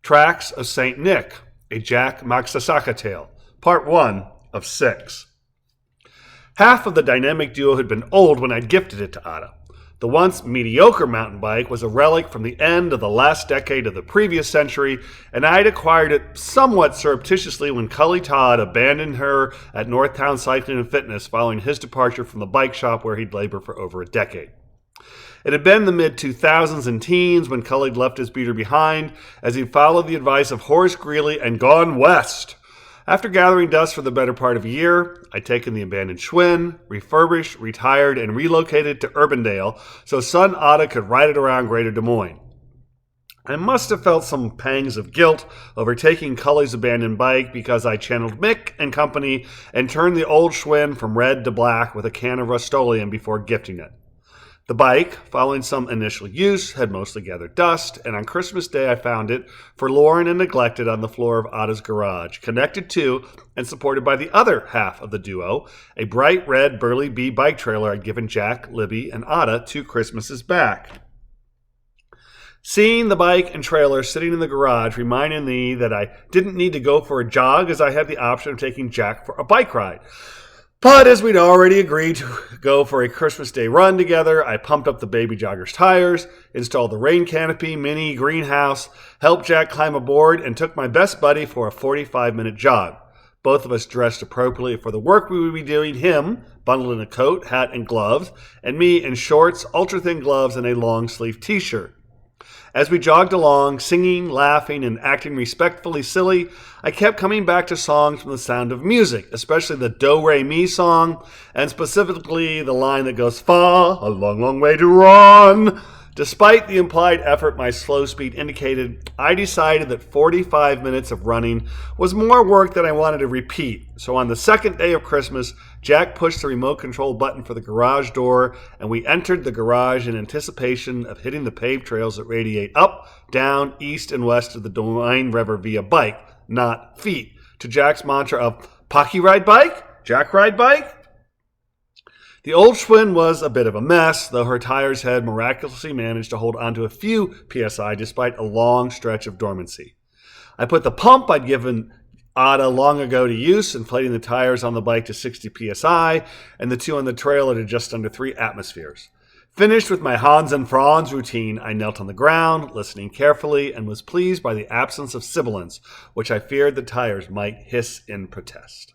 Tracks of St. Nick, a Jack Magsasaka tale, part 1 of 6. Half of the dynamic duo had been old when I'd gifted it to Ada. The once mediocre mountain bike was a relic from the end of the last decade of the previous century, and I'd acquired it somewhat surreptitiously when Cully Todd abandoned her at Northtown Cycling and Fitness following his departure from the bike shop where he'd labored for over a decade. It had been the mid-2000s and teens when Cully left his beater behind as he followed the advice of Horace Greeley and gone west. After gathering dust for the better part of a year, I'd taken the abandoned Schwinn, refurbished, retired, and relocated to Urbandale so son Ada could ride it around Greater Des Moines. I must have felt some pangs of guilt over taking Cully's abandoned bike because I channeled Mick and company and turned the old Schwinn from red to black with a can of Rust-Oleum before gifting it. The bike, following some initial use, had mostly gathered dust, and on Christmas Day I found it, forlorn and neglected, on the floor of Ada's garage, connected to and supported by the other half of the duo, a bright red Burley Bee bike trailer I'd given Jack, Libby, and Ada 2 Christmases back. Seeing the bike and trailer sitting in the garage reminded me that I didn't need to go for a jog as I had the option of taking Jack for a bike ride. But as we'd already agreed to go for a Christmas Day run together, I pumped up the baby jogger's tires, installed the rain canopy, mini greenhouse, helped Jack climb aboard, and took my best buddy for a 45-minute jog. Both of us dressed appropriately for the work we would be doing, him bundled in a coat, hat, and gloves, and me in shorts, ultra-thin gloves, and a long-sleeve t-shirt. As we jogged along, singing, laughing, and acting respectfully silly, I kept coming back to songs from The Sound of Music, especially the Do-Re-Mi song, and specifically the line that goes, "Far, a long, long way to run." Despite the implied effort my slow speed indicated, I decided that 45 minutes of running was more work than I wanted to repeat. So on the second day of Christmas, Jack pushed the remote control button for the garage door, and we entered the garage in anticipation of hitting the paved trails that radiate up, down, east, and west of the Des Moines River via bike, not feet, to Jack's mantra of "Pocky ride bike? Jack ride bike?" The old Schwinn was a bit of a mess, though her tires had miraculously managed to hold onto a few PSI despite a long stretch of dormancy. I put the pump I'd given Ada long ago to use, inflating the tires on the bike to 60 PSI and the 2 on the trailer to just under 3 atmospheres. Finished with my Hans and Franz routine, I knelt on the ground, listening carefully, and was pleased by the absence of sibilance, which I feared the tires might hiss in protest.